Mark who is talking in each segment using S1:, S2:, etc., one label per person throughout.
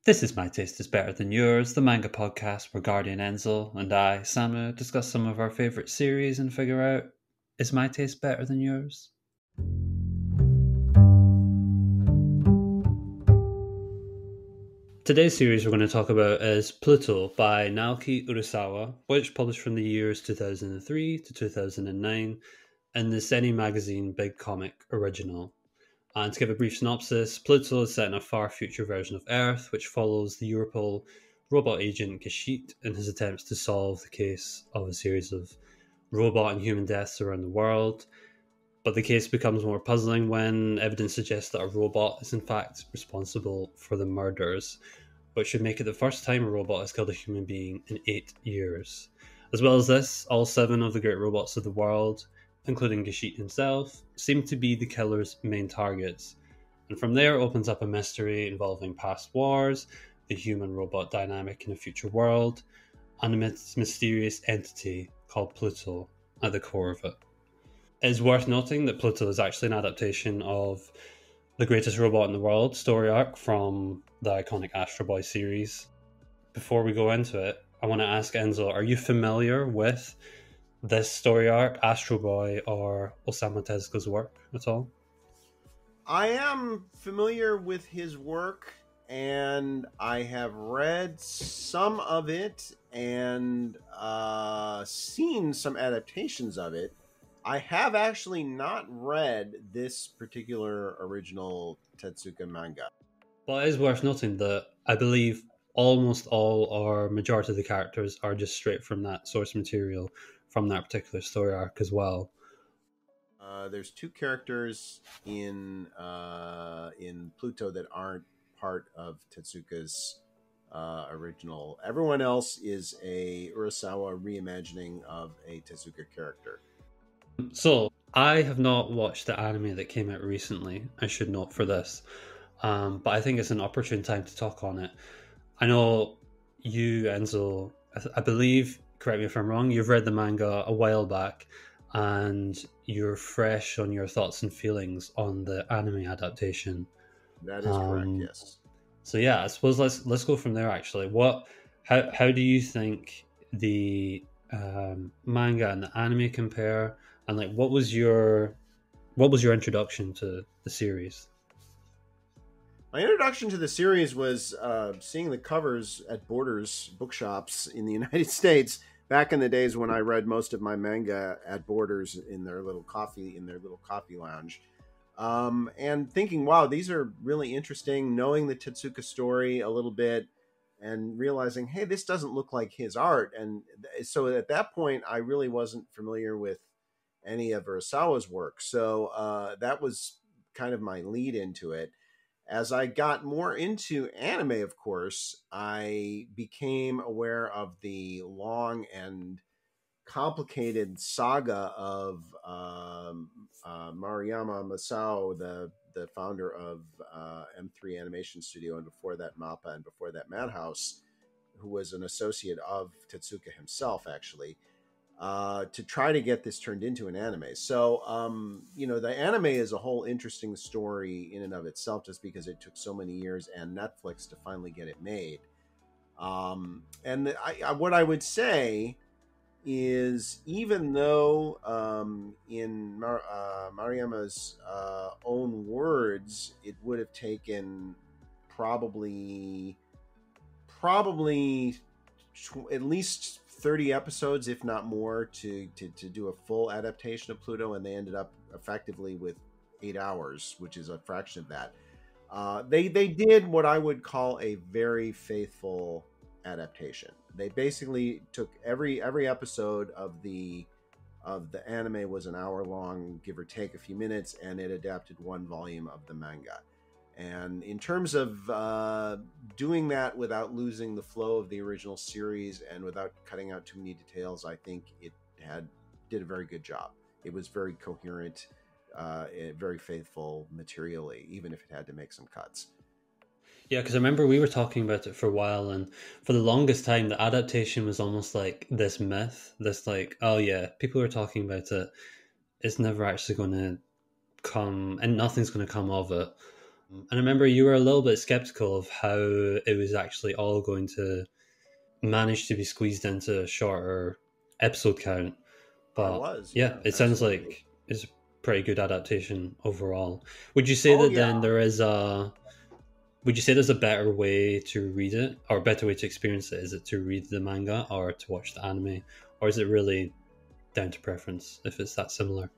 S1: This is My Taste is Better Than Yours, the manga podcast where Guardian Enzo and I, Samu, discuss some of our favourite series and figure out, is my taste better than yours? Today's series we're going to talk about is Pluto by Naoki Urasawa, which published from the years 2003 to 2009 in the Seni magazine Big Comic Original. And to give a brief synopsis, Pluto is set in a far future version of Earth, which follows the Europol robot agent Gashit in his attempts to solve the case of a series of robot and human deaths around the world. But the case becomes more puzzling when evidence suggests that a robot is in fact responsible for the murders, which should make it the first time a robot has killed a human being in 8 years. As well as this, all 7 of the great robots of the world, including Gashit himself, seem to be the killer's main targets. And from there opens up a mystery involving past wars, the human-robot dynamic in a future world, and a mysterious entity called Pluto at the core of it. It is worth noting that Pluto is actually an adaptation of The Greatest Robot in the World story arc from the iconic Astro Boy series. Before we go into it, I want to ask Enzo, are you familiar with this story arc, Astro Boy, or Osamu Tezuka's work at all?
S2: I am familiar with his work, and I have read some of it and seen some adaptations of it. I have actually not read this particular original Tetsuka manga.
S1: Well, it is worth noting that I believe almost all or majority of the characters are just straight from that source material from that particular story arc as well.
S2: There's 2 characters in Pluto that aren't part of Tetsuka's original. Everyone else is a Urasawa reimagining of a Tezuka character.
S1: So, I have not watched the anime that came out recently, I should note for this, but I think it's an opportune time to talk on it. I know you, Enzo, I believe, correct me if I'm wrong, you've read the manga a while back, and you're fresh on your thoughts and feelings on the anime adaptation.
S2: That is correct, yes.
S1: So yeah, I suppose let's go from there. Actually, how do you think the manga and the anime compare, and like what was your introduction to the series?
S2: My introduction to the series was seeing the covers at Borders bookshops in the United States back in the days when I read most of my manga at Borders in their little coffee lounge, and thinking, wow, these are really interesting. Knowing the Tetsuka story a little bit and realizing, hey, this doesn't look like his art, and so at that point, I really wasn't familiar with any of Urasawa's work. So that was kind of my lead into it. As I got more into anime, of course, I became aware of the long and complicated saga of Maruyama Masao, the founder of M3 Animation Studio, and before that MAPPA, and before that Madhouse, who was an associate of Tetsuka himself, actually, to try to get this turned into an anime. So, the anime is a whole interesting story in and of itself, just because it took so many years and Netflix to finally get it made. What I would say is, even though in Maruyama's own words, it would have taken probably at least 30 episodes, if not more, to do a full adaptation of Pluto, and they ended up effectively with 8 hours, which is a fraction of that. They did what I would call a very faithful adaptation. They basically took every episode of the anime was an hour long, give or take a few minutes, and it adapted 1 volume of the manga. And in terms of doing that without losing the flow of the original series and without cutting out too many details, I think it did a very good job. It was very coherent, very faithful materially, even if it had to make some cuts.
S1: Yeah, because I remember we were talking about it for a while, and for the longest time, the adaptation was almost like this myth, this like, oh yeah, people are talking about it, it's never actually going to come, and nothing's going to come of it. And I remember you were a little bit skeptical of how it was actually all going to manage to be squeezed into a shorter episode count.
S2: I
S1: But
S2: was,
S1: yeah,
S2: yeah,
S1: it sounds
S2: absolutely.
S1: like it's a pretty good adaptation overall. Would you say
S2: Oh
S1: that
S2: yeah.
S1: then there is a would you say there's a better way to read it or a better way to experience it? Is it to read the manga or to watch the anime? Or is it really down to preference if it's that similar?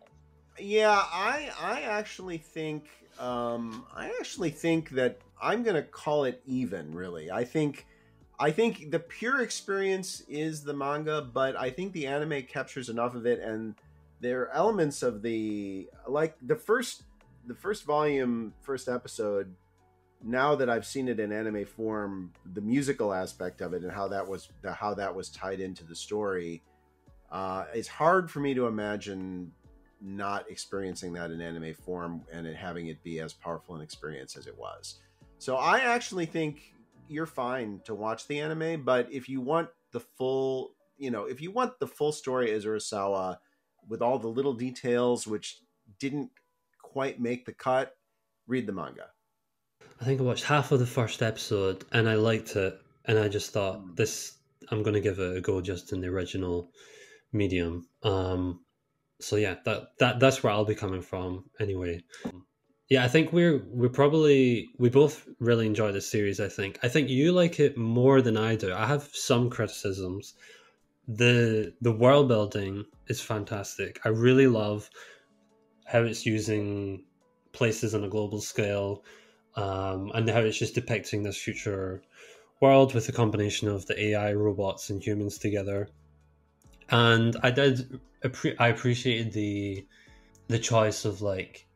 S2: Yeah, I actually think that I'm gonna call it even. Really, I think the pure experience is the manga, but I think the anime captures enough of it, and there are elements of the like the first volume, first episode. Now that I've seen it in anime form, the musical aspect of it and how that was tied into the story, it's hard for me to imagine not experiencing that in anime form and it having it be as powerful an experience as it was. So I actually think you're fine to watch the anime, but if you want the full, if you want the full story as Urasawa with all the little details which didn't quite make the cut, read the manga.
S1: I think I watched half of the first episode and I liked it, and I just thought
S2: Mm.
S1: this I'm gonna give it a go just in the original medium. So yeah, that's where I'll be coming from anyway. Yeah, I think we both really enjoy this series. I think you like it more than I do. I have some criticisms. The world building is fantastic. I really love how it's using places on a global scale, and how it's just depicting this future world with a combination of the AI, robots, and humans together. And I appreciated the choice of like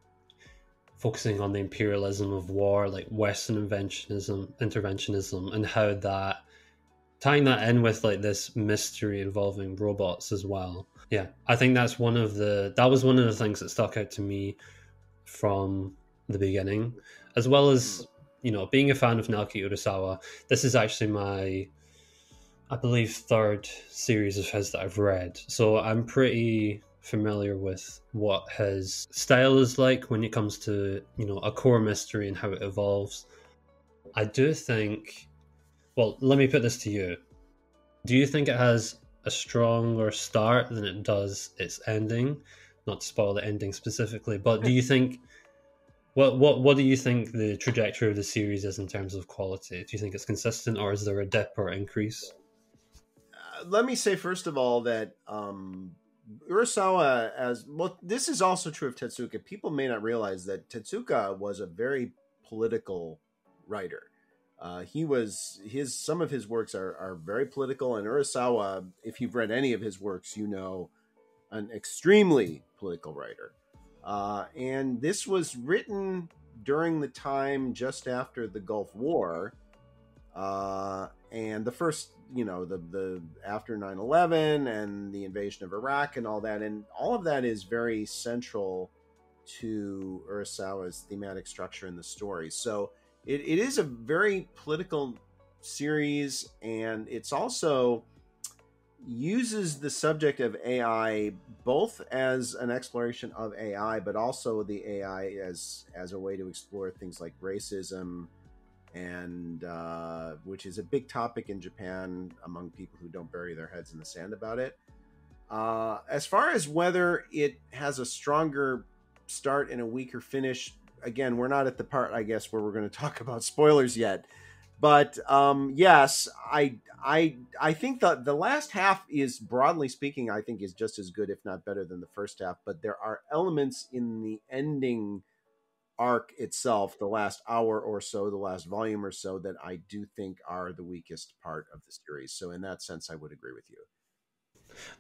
S1: focusing on the imperialism of war, like Western interventionism, and how that tying that in with like this mystery involving robots as well. Yeah, I think that was one of the things that stuck out to me from the beginning, as well
S2: Mm.
S1: as being a fan of Naoki Urasawa. This is actually my, I believe, third series of his that I've read, so I'm pretty familiar with what his style is like when it comes to a core mystery and how it evolves. I do think. Well, let me put this to you. Do you think it has a stronger start than it does its ending? Not to spoil the ending specifically, but do you think what do you think the trajectory of the series is in terms of quality? Do you think it's consistent, or is there a dip or increase?
S2: Let me say first of all that Urasawa, as well, this is also true of Tetsuka. People may not realize that Tetsuka was a very political writer. He was his some of his works are very political, and Urasawa, if you've read any of his works, an extremely political writer. And this was written during the time just after the Gulf War, and the first, the after 9/11 and the invasion of Iraq and all that, and all of that is very central to Urasawa's thematic structure in the story. So it is a very political series, and it's also uses the subject of AI both as an exploration of AI, but also the AI as a way to explore things like racism, and which is a big topic in Japan among people who don't bury their heads in the sand about it. As far as whether it has a stronger start and a weaker finish, again, we're not at the part, I guess, where we're going to talk about spoilers yet. But yes, I think the last half is, broadly speaking, I think is just as good, if not better, than the first half. But there are elements in the ending arc itself, the last hour or so, the last volume or so, that I do think are the weakest part of the series. So in that sense, I would agree with you.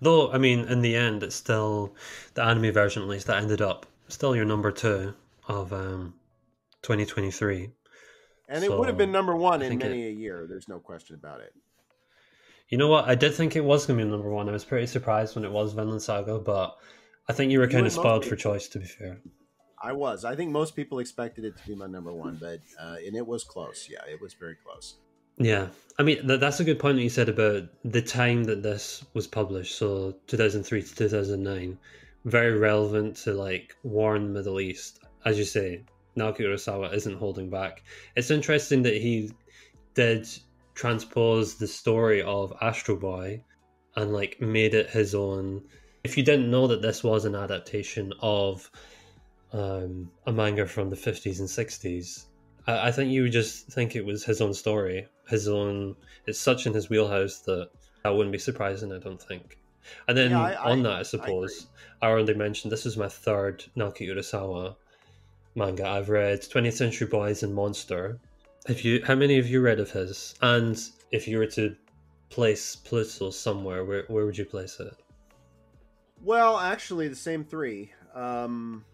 S1: Though, I mean, in the end, it's still the anime version, at least, that ended up still your number two of 2023.
S2: And it would have been
S1: So
S2: number one
S1: I
S2: in
S1: think
S2: many a year. There's no question about it.
S1: you know what, I did think it was going to be number one. I was pretty surprised when it was Vinland Saga, but I think you were
S2: You
S1: kind of
S2: and most
S1: spoiled for
S2: people.
S1: choice, to be fair.
S2: I was. I think most people expected it to be my number one, but and it was close. Yeah, it was very close.
S1: Yeah, I mean that's a good point that you said about the time that this was published. So 2003 to 2009, very relevant to like war in the Middle East, as you say. Naoki Urasawa isn't holding back. It's interesting that he did transpose the story of Astro Boy and like made it his own. If you didn't know that this was an adaptation of a manga from the 50s and 60s, I think you would just think it was his own story, his own. It's such in his wheelhouse that wouldn't be surprising, I don't think. And
S2: Yeah,
S1: then on that, I
S2: I agree.
S1: suppose, I already mentioned this is my third Naoki Urasawa manga. I've read 20th Century Boys and Monster. How many have you read of his? And if you were to place Pluto somewhere, where would you place it?
S2: Well, actually, the same three. And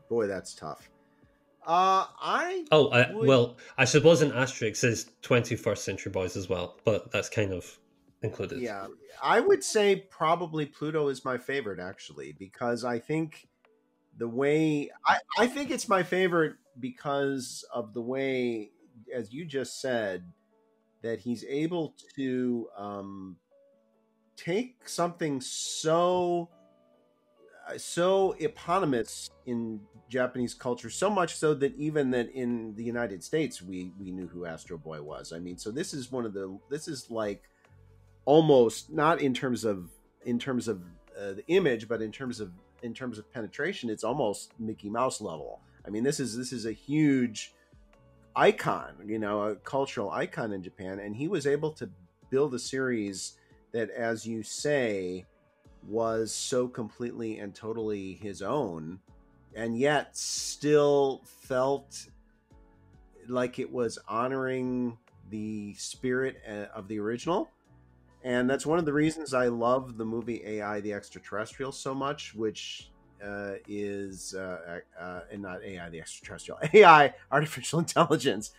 S2: boy, that's tough. I
S1: Oh,
S2: would,
S1: I suppose an asterisk says 21st Century Boys as well, but that's kind of included.
S2: yeah, I would say probably Pluto is my favorite actually, because I think the way I think it's my favorite because of the way, as you just said, that he's able to take something so eponymous in Japanese culture, so much so that even that in the United States we knew who Astro Boy was. I mean, so this is like almost not in terms of the image, but in terms of penetration, it's almost Mickey Mouse level. I mean, this is a huge icon, you know, a cultural icon in Japan, and he was able to build a series that, as you say, was so completely and totally his own, and yet still felt like it was honoring the spirit of the original. And that's one of the reasons I love the movie AI the Extraterrestrial so much, which and not AI the Extraterrestrial, AI artificial intelligence,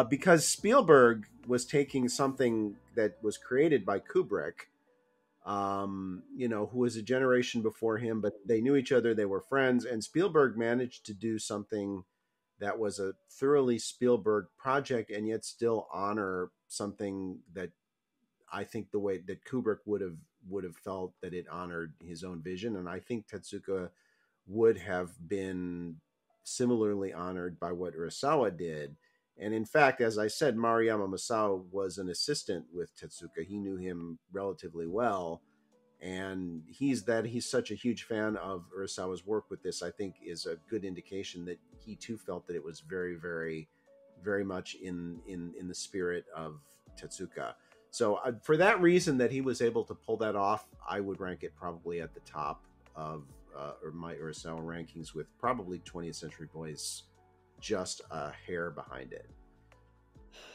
S2: because Spielberg was taking something that was created by Kubrick, you know, who was a generation before him, but they knew each other, they were friends, and Spielberg managed to do something that was a thoroughly Spielberg project and yet still honor something that I think the way that Kubrick would have felt that it honored his own vision, and I think Tetsuka would have been similarly honored by what Urasawa did. And in fact, as I said, Maruyama Masao was an assistant with Tetsuka. He knew him relatively well, and he's such a huge fan of Urasawa's work with this. I think is a good indication that he too felt that it was very, very, very much in the spirit of Tetsuka. So for that reason, that he was able to pull that off, I would rank it probably at the top of or my Urasawa rankings, with probably 20th Century Boys just a hair behind it.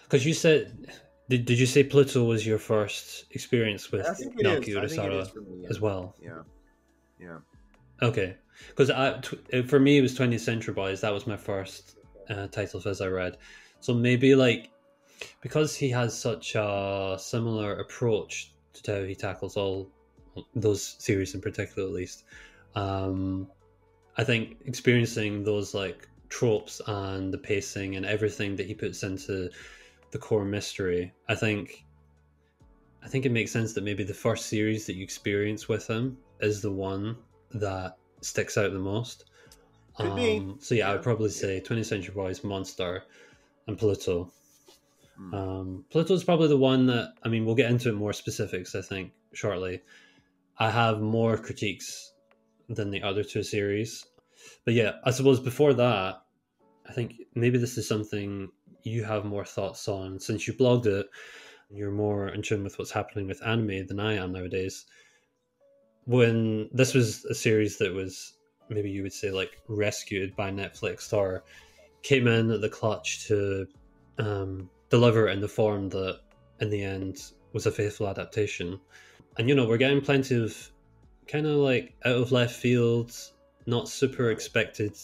S1: Because you said, did you say Pluto was your first experience
S2: I
S1: with
S2: think it
S1: Naoki
S2: is. I think it is
S1: Urasawa
S2: for me.
S1: as well?
S2: Yeah. Yeah.
S1: Okay, because for me it was 20th Century Boys. That was my first title Fizz I read. So maybe like because he has such a similar approach to how he tackles all those series in particular, at least. Um, I think experiencing those like tropes and the pacing and everything that he puts into the core mystery, I think it makes sense that maybe the first series that you experience with him is the one that sticks out the most.
S2: Could be.
S1: So yeah, I would
S2: Yeah.
S1: probably
S2: Yeah.
S1: say 20th Century Boys, Monster, and Pluto.
S2: Mm.
S1: Pluto's probably the one that, I mean, we'll get into it more specifics, I think, shortly. I have more critiques than the other two series. But yeah, I suppose before that, I think maybe this is something you have more thoughts on since you blogged it. You're more in tune with what's happening with anime than I am nowadays. When this was a series that was maybe you would say like rescued by Netflix or came in at the clutch to deliver it in the form that in the end was a faithful adaptation. And you know, we're getting plenty of kind of like out of left field, not super
S2: Right.
S1: expected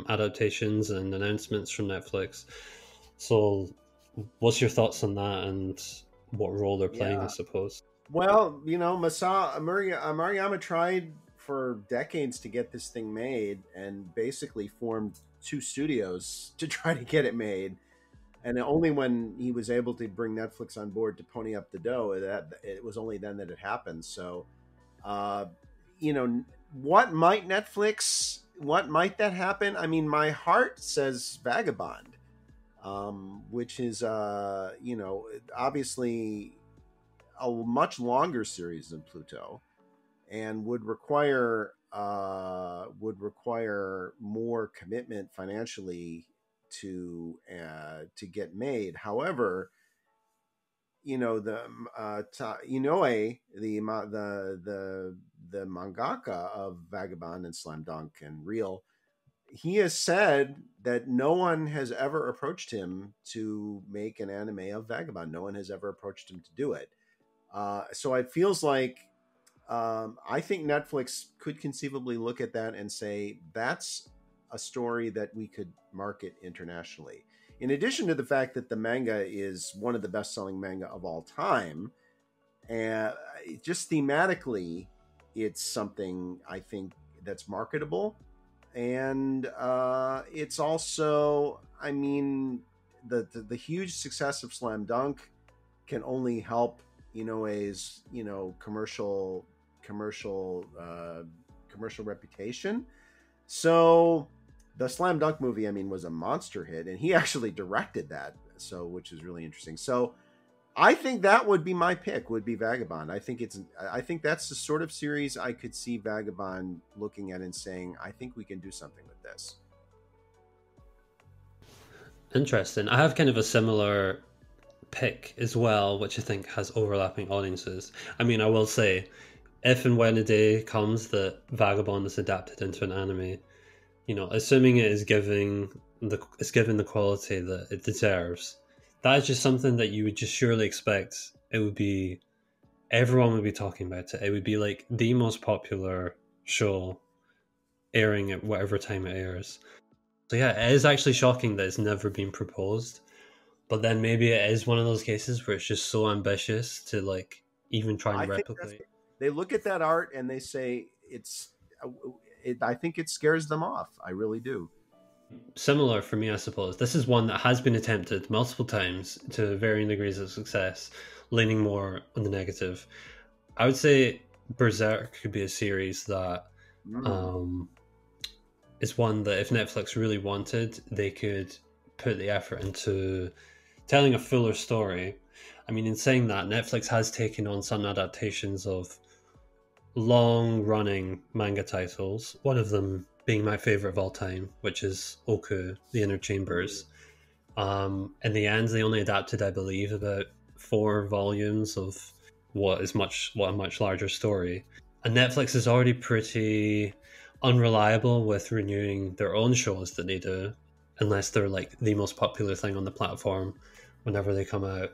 S1: adaptations and announcements from Netflix. So, what's your thoughts on that and what role they're playing, I
S2: Yeah.
S1: suppose?
S2: Well, you know, Maruyama tried for decades to get this thing made, and basically formed two studios to try to get it made. And only when he was able to bring Netflix on board to pony up the dough, that it was only then that it happened. So, uh, you know, what might Netflix what might that happen? I mean, my heart says Vagabond, which is obviously a much longer series than Pluto, and would require more commitment financially to get made. However, the Inoue, the mangaka of Vagabond and Slam Dunk and Real, he has said that no one has ever approached him to make an anime of Vagabond. No one has ever approached him to do it. So it feels like, I think Netflix could conceivably look at that and say that's a story that we could market internationally. In addition to the fact that the manga is one of the best-selling manga of all time, and just thematically, it's something I think that's marketable. And it's also, I mean, the huge success of Slam Dunk can only help Inoue's commercial reputation. So the Slam Dunk movie, I mean, was a monster hit, and he actually directed that, so which is really interesting. So I think that would be my pick, would be Vagabond. I think that's the sort of series I could see Vagabond looking at and saying, I think we can do something with this.
S1: Interesting. I have kind of a similar pick as well, which I think has overlapping audiences. I mean, I will say, if and when a day comes that Vagabond is adapted into an anime, assuming it is given the quality that it deserves, that is just something that you would just surely expect. Everyone would be talking about it. It would be like the most popular show airing at whatever time it airs. So yeah, it is actually shocking that it's never been proposed. But then maybe it is one of those cases where it's just so ambitious to like even try and replicate.
S2: They look at that art and they say I think it scares them off. I really do.
S1: Similar for me, I suppose. This is one that has been attempted multiple times to varying degrees of success, leaning more on the negative. I would say Berserk could be a series that is one that if Netflix really wanted, they could put the effort into telling a fuller story. I mean, in saying that, Netflix has taken on some adaptations of long-running manga titles, one of them being my favorite of all time, which is Oku, The Inner Chambers. In the end, they only adapted, I believe, about 4 volumes of what a much larger story. And Netflix is already pretty unreliable with renewing their own shows that they do, unless they're like the most popular thing on the platform whenever they come out.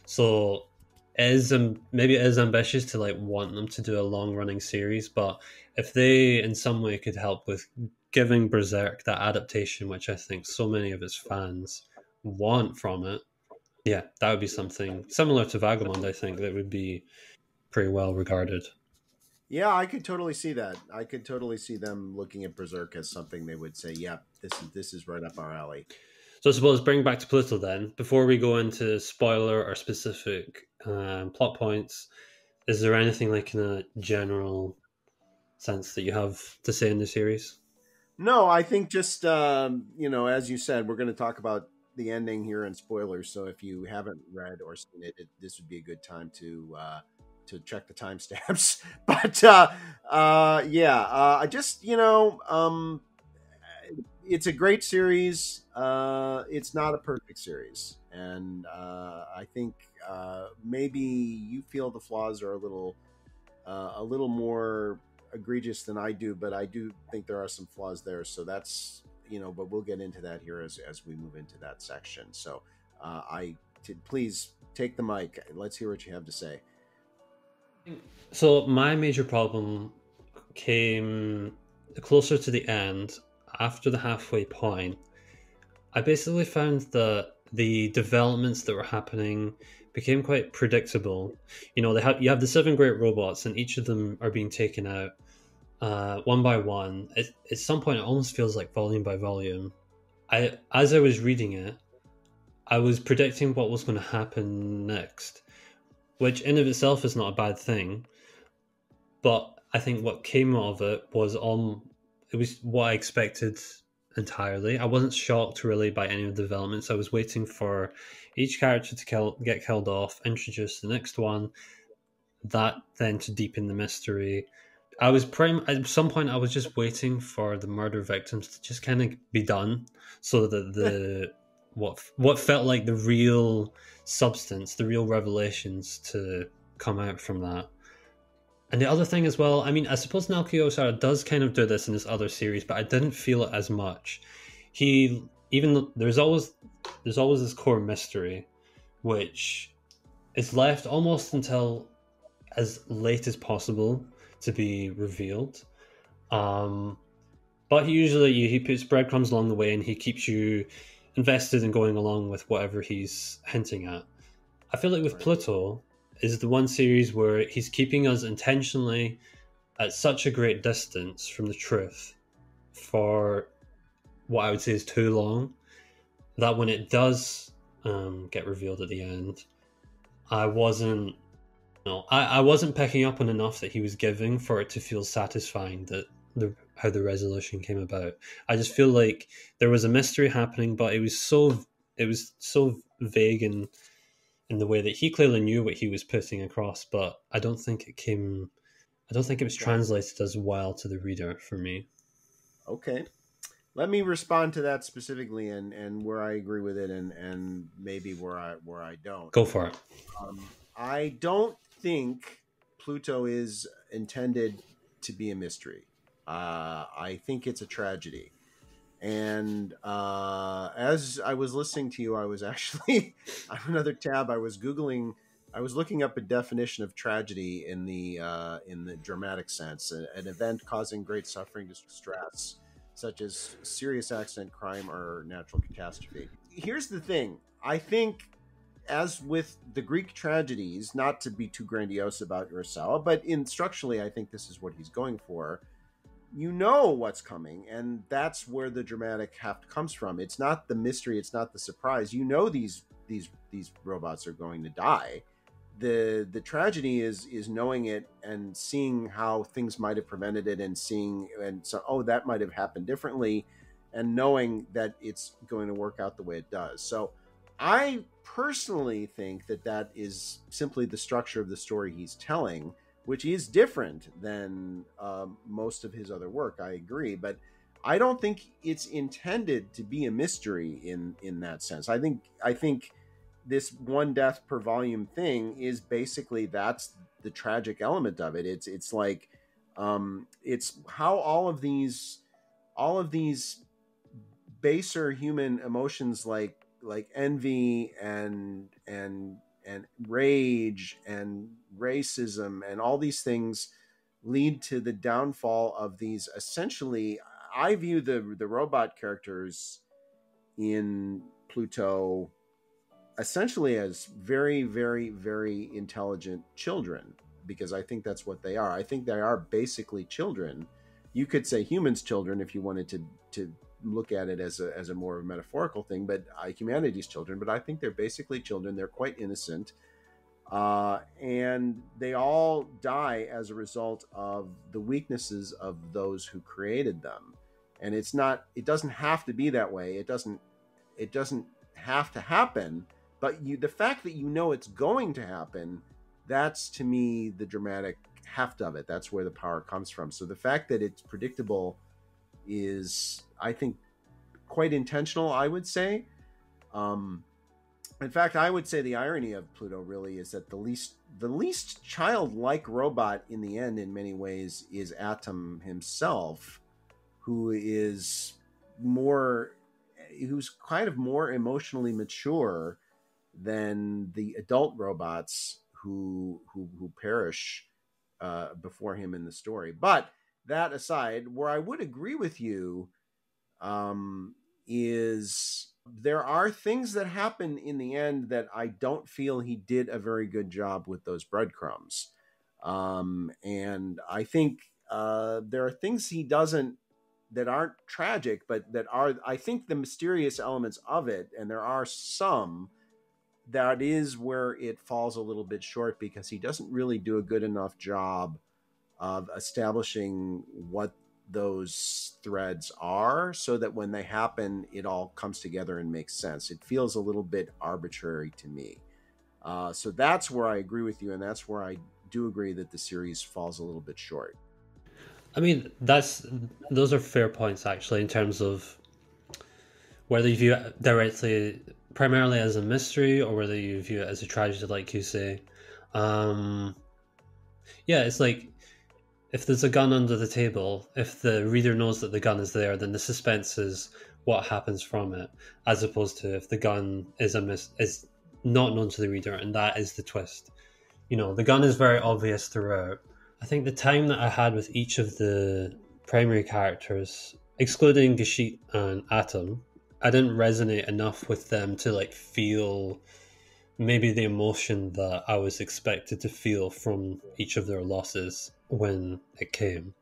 S1: So maybe it is ambitious to like want them to do a long running series, but if they in some way could help with giving Berserk that adaptation, which I think so many of its fans want from it, yeah, that would be something similar to Vagabond. I think that would be pretty well regarded.
S2: Yeah, I could totally see that. I could totally see them looking at Berserk as something they would say, "Yeah, this is right up our alley."
S1: So I suppose bring back to Pluto then. Before we go into spoiler or specific plot points, is there anything like in a general sense that you have to say in the series?
S2: No, I think just as you said, we're going to talk about the ending here and spoilers. So if you haven't read or seen it, this would be a good time to check the timestamps. But I just it's a great series. It's not a perfect series, and I think maybe you feel the flaws are a little more egregious than I do, but I do think there are some flaws there. So that's but we'll get into that here as we move into that section. So please take the mic. Let's hear what you have to say.
S1: So my major problem came closer to the end. After the halfway point, I basically found that the developments that were happening became quite predictable. You have the 7 great robots, and each of them are being taken out one by one. At some point, it almost feels like volume by volume. As I was reading it, I was predicting what was going to happen next, which in of itself is not a bad thing. But I think what came out of it was it was what I expected entirely. I wasn't shocked really by any of the developments. I was waiting for each character to get killed off, introduce the next one, that then to deepen the mystery. I was at some point I was just waiting for the murder victims to just kind of be done, so that the what felt like the real substance, the real revelations to come out from that. And the other thing as well, I mean, I suppose Naoki Urasawa does kind of do this in his other series, but I didn't feel it as much. He even there's always this core mystery, which is left almost until as late as possible to be revealed. But he puts breadcrumbs along the way, and he keeps you invested in going along with whatever he's hinting at. I feel like with Pluto is the one series where he's keeping us intentionally at such a great distance from the truth for what I would say is too long, that when it does get revealed at the end, I wasn't I wasn't picking up on enough that he was giving for it to feel satisfying that how the resolution came about. I just feel like there was a mystery happening, but it was so vague in the way that he clearly knew what he was putting across, but I don't think it was translated as well to the reader for me.
S2: Okay. Let me respond to that specifically and where I agree with it and maybe where I don't.
S1: Go for it.
S2: I don't think Pluto is intended to be a mystery. I think it's a tragedy. And as I was listening to you, I was actually on another tab. I was looking up a definition of tragedy in the dramatic sense, an event causing great suffering, distress, such as serious accident, crime, or natural catastrophe. Here's the thing. I think, as with the Greek tragedies, not to be too grandiose about Urasawa, but structurally, I think this is what he's going for. You know what's coming, and that's where the dramatic heft comes from. It's not the mystery, it's not the surprise. You know these robots are going to die. The tragedy is knowing it and seeing how things might have prevented it, and that might have happened differently, and knowing that it's going to work out the way it does. So I personally think that is simply the structure of the story he's telling, which is different than most of his other work. I agree, but I don't think it's intended to be a mystery in that sense. I think this one death per volume thing is basically, that's the tragic element of it. It's like it's how all of these baser human emotions like envy and rage and racism and all these things lead to the downfall of these. Essentially, I view the robot characters in Pluto essentially as very, very, very intelligent children, because I think that's what they are. I think they are basically children. You could say humans' children if you wanted to look at it as a more metaphorical thing, but humanity's children. But I think they're basically children. They're quite innocent, and they all die as a result of the weaknesses of those who created them. And it doesn't have to be that way. It doesn't have to happen. But the fact that you know it's going to happen, that's to me the dramatic heft of it. That's where the power comes from. So the fact that it's predictable is, I think, quite intentional, I would say. In fact, I would say the irony of Pluto really is that the least childlike robot in the end, in many ways, is Atom himself, who's kind of more emotionally mature than the adult robots who perish before him in the story. But that aside, where I would agree with you is there are things that happen in the end that I don't feel he did a very good job with those breadcrumbs. And I think there are things he doesn't, that aren't tragic, but that are, I think, the mysterious elements of it. And there are some that is where it falls a little bit short, because he doesn't really do a good enough job of establishing what those threads are, so that when they happen, it all comes together and makes sense. It feels a little bit arbitrary to me. So that's where I agree with you, and that's where I do agree that the series falls a little bit short.
S1: I mean, those are fair points actually, in terms of whether you view it directly, primarily as a mystery, or whether you view it as a tragedy, like you say. Um, yeah, it's like if there's a gun under the table, if the reader knows that the gun is there, then the suspense is what happens from it, as opposed to if the gun is not known to the reader, and that is the twist. You know, the gun is very obvious throughout. I think the time that I had with each of the primary characters, excluding Gashit and Atom, I didn't resonate enough with them to like feel maybe the emotion that I was expected to feel from each of their losses when it came.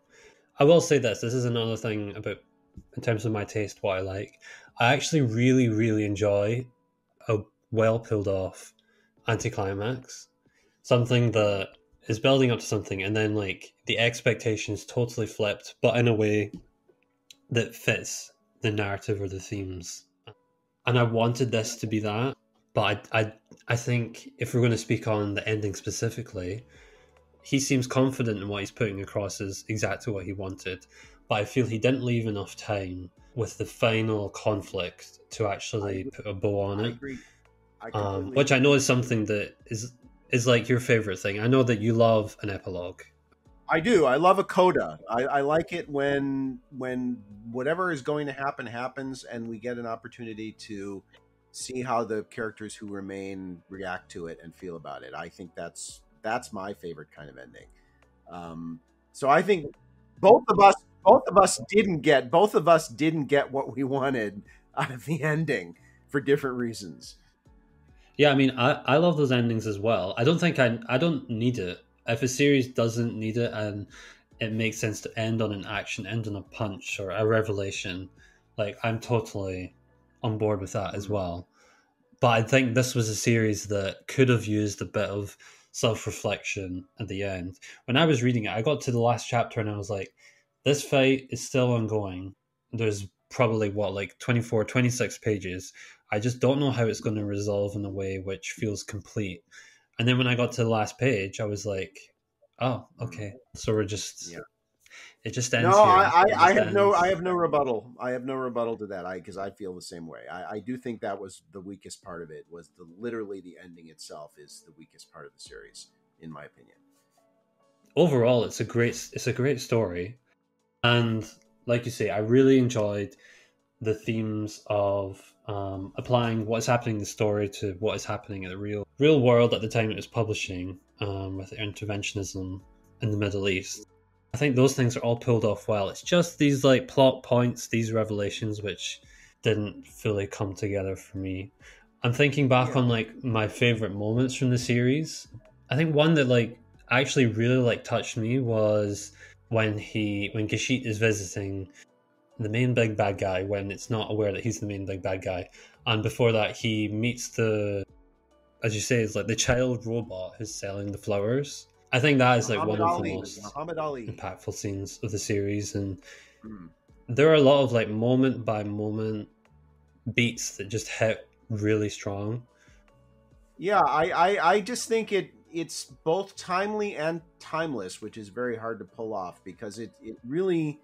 S1: I will say this is another thing about, in terms of my taste, what I like. I actually really, really enjoy a well pulled off anticlimax. Something that is building up to something and then like the expectations totally flipped, but in a way that fits the narrative or the themes. And I wanted this to be that, but I think if we're going to speak on the ending specifically, he seems confident in what he's putting across as exactly what he wanted, but I feel he didn't leave enough time with the final conflict to actually put a bow on
S2: I
S1: it.
S2: agree. I completely
S1: Which I
S2: agree.
S1: know is something that is like your favorite thing. I know that you love an epilogue.
S2: I do. I love a coda. I like it when whatever is going to happen happens, and we get an opportunity to see how the characters who remain react to it and feel about it. I think that's my favorite kind of ending. So I think both of us both of us didn't get what we wanted out of the ending for different reasons.
S1: Yeah, I mean, I love those endings as well. I don't need it. If a series doesn't need it and it makes sense to end on an action, end on a punch or a revelation, like I'm totally on board with that as
S2: Mm.
S1: well. But I think this was a series that could have used a bit of self reflection at the end. When I was reading it, I got to the last chapter and I was like, this fight is still ongoing. There's probably what, like 24, 26 pages. I just don't know how it's going to resolve in a way which feels complete. And then when I got to the last page, I was like, oh,
S2: Mm.
S1: okay. So
S2: Yeah.
S1: it just
S2: No,
S1: ends here. It
S2: I
S1: just
S2: have I
S1: ends.
S2: have no rebuttal. I have no rebuttal to that. Because I feel the same way. I do think that was the weakest part of it. Was literally the ending itself is the weakest part of the series, in my opinion.
S1: Overall, it's a great story. And like you say, I really enjoyed the themes of applying what is happening in the story to what is happening in the real world at the time it was publishing, with interventionism in the Middle East. I think those things are all pulled off well. It's just these like plot points, these revelations, which didn't fully come together for me. I'm thinking back
S2: Yeah.
S1: on like my favorite moments from the series. I think one that like actually really like touched me was when Gashit is visiting the main big bad guy when it's not aware that he's the main big bad guy. And before that, he meets the, as you say, it's like the child robot who's selling the flowers. I think that is like
S2: Muhammad
S1: one of the
S2: Ali.
S1: most
S2: Muhammad Ali.
S1: impactful scenes of the series. And
S2: Mm.
S1: there are a lot of like moment by moment beats that just hit really strong.
S2: Yeah, I just think it's both timely and timeless, which is very hard to pull off because it really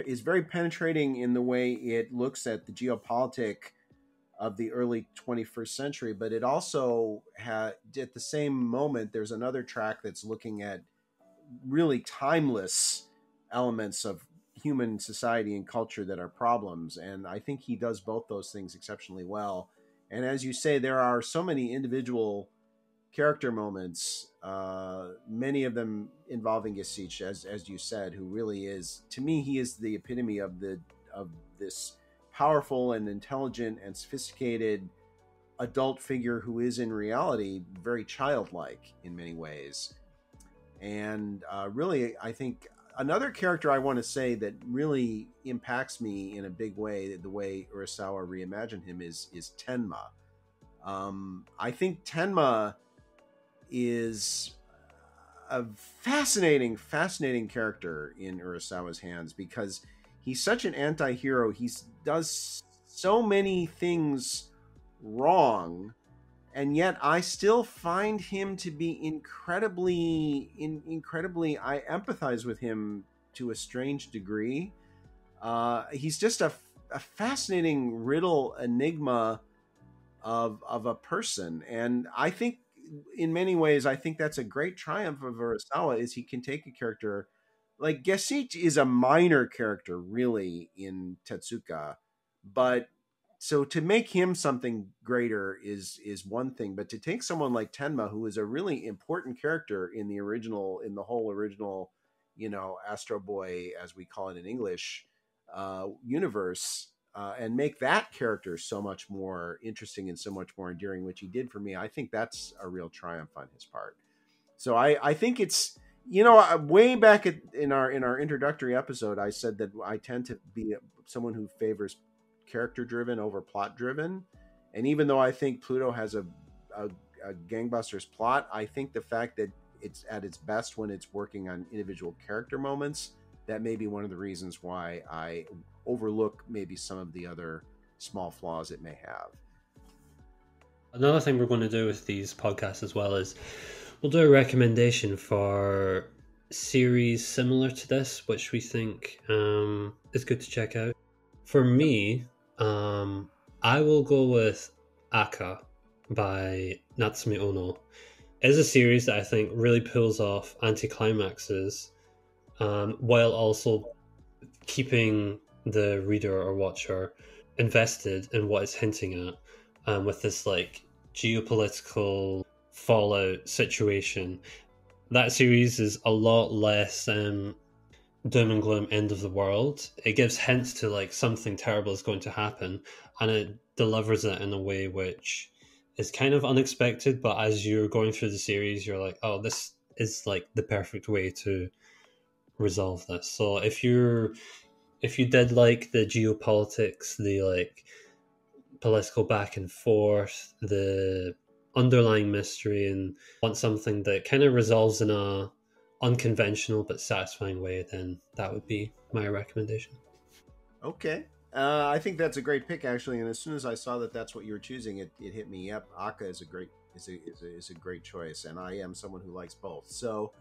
S2: is very penetrating in the way it looks at the geopolitic of the early 21st century, but it also had at the same moment there's another track that's looking at really timeless elements of human society and culture that are problems, and I think he does both those things exceptionally well. And as you say, there are so many individual character moments, many of them involving Yasich, as you said, who really is, to me, he is the epitome of this powerful and intelligent and sophisticated adult figure who is in reality very childlike in many ways. And really, I think another character I want to say that really impacts me in a big way, the way Urasawa reimagined him, is Tenma. I think Tenma is a fascinating character in Urasawa's hands, because he's such an anti-hero. He does so many things wrong, and yet I still find him to be incredibly. I empathize with him to a strange degree. He's just a fascinating riddle enigma of a person, and I think in many ways I think that's a great triumph of Urasawa, is he can take a character like Gesit is a minor character really in Tetsuka, but so to make him something greater is one thing, but to take someone like Tenma, who is a really important character in the whole original, Astro Boy, as we call it in English, universe, and make that character so much more interesting and so much more endearing, which he did for me, I think that's a real triumph on his part. So I think it's, way back in our introductory episode, I said that I tend to be someone who favors character driven over plot driven, and even though I think Pluto has a gangbusters plot, I think the fact that it's at its best when it's working on individual character moments, that may be one of the reasons why I overlook maybe some of the other small flaws it may have.
S1: Another thing we're going to do with these podcasts as well is we'll do a recommendation for series similar to this, which we think is good to check out. For me, I will go with ACCA by Natsume Ono. It's a series that I think really pulls off anticlimaxes, while also keeping the reader or watcher invested in what it's hinting at, with this like geopolitical fallout situation. That series is a lot less doom and gloom, end of the world. It gives hints to like something terrible is going to happen, and it delivers it in a way which is kind of unexpected, but as you're going through the series you're like, oh, this is like the perfect way to resolve this. So if you did like the geopolitics, the like political back and forth, the underlying mystery, and want something that kind of resolves in a unconventional but satisfying way, then that would be my recommendation.
S2: Okay. I think that's a great pick, actually. And as soon as I saw that that's what you were choosing, it hit me. Yep, ACCA is a great choice, and I am someone who likes both. So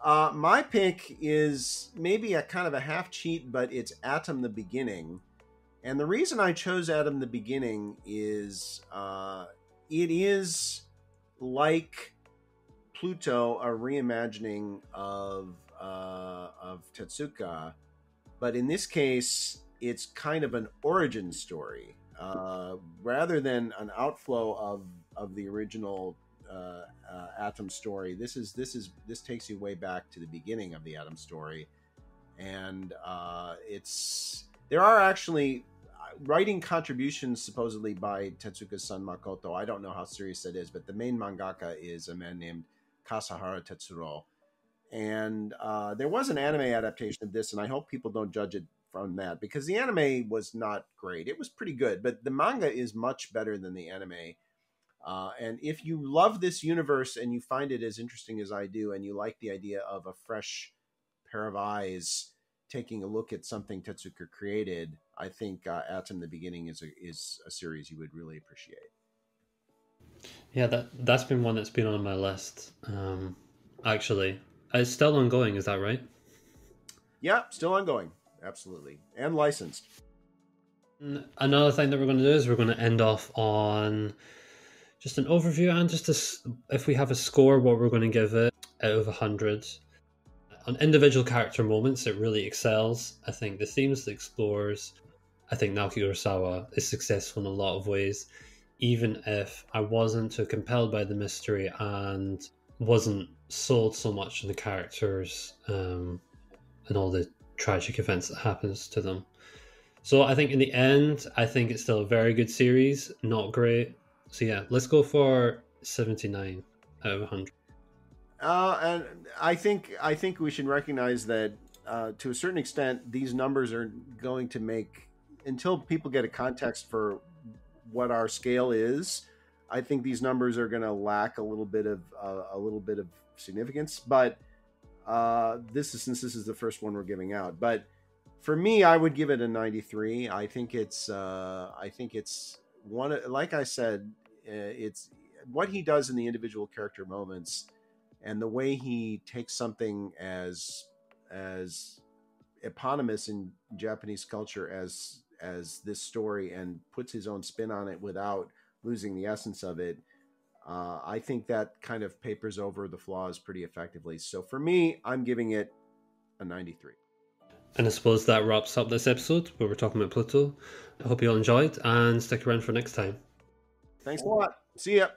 S2: my pick is maybe a kind of a half cheat, but it's Atom the Beginning. And the reason I chose Atom the Beginning is it is like Pluto, a reimagining of Tetsuka, but in this case, it's kind of an origin story rather than an outflow of the original Atom story. This takes you way back to the beginning of the Atom story, and there are actually writing contributions supposedly by Tetsuka's son Makoto. I don't know how serious that is, but the main mangaka is a man named Kasahara Tetsurou. And there was an anime adaptation of this, and I hope people don't judge it from that, because the anime was not great. It was pretty good, but the manga is much better than the anime. And if you love this universe and you find it as interesting as I do, and you like the idea of a fresh pair of eyes taking a look at something Tetsuka created, I think Atom the Beginning is a series you would really appreciate.
S1: Yeah, that's been one that's been on my list. Actually, it's still ongoing. Is that right?
S2: Yeah, still ongoing. Absolutely, and licensed.
S1: Another thing that we're going to do is we're going to end off on just an overview and just if we have a score, what we're going to give it out of 100. On individual character moments, it really excels. I think the themes it explores, I think Naoki Urasawa is successful in a lot of ways, even if I wasn't too compelled by the mystery and wasn't sold so much on the characters and all the tragic events that happens to them. So I think in the end, I think it's still a very good series, not great. So yeah, let's go for 79 out of 100.
S2: And I think we should recognize that to a certain extent, these numbers are going to make, until people get a context for what our scale is, I think these numbers are going to lack a little bit of significance. But Since this is the first one we're giving out, but for me, I would give it a 93. I think it's one, like I said, it's what he does in the individual character moments, and the way he takes something as eponymous in Japanese culture as this story and puts his own spin on it without losing the essence of it. I think that kind of papers over the flaws pretty effectively. So for me, I'm giving it a 93.
S1: And I suppose that wraps up this episode where we're talking about Pluto. I hope you all enjoyed and stick around for next time.
S2: Thanks a lot. See ya.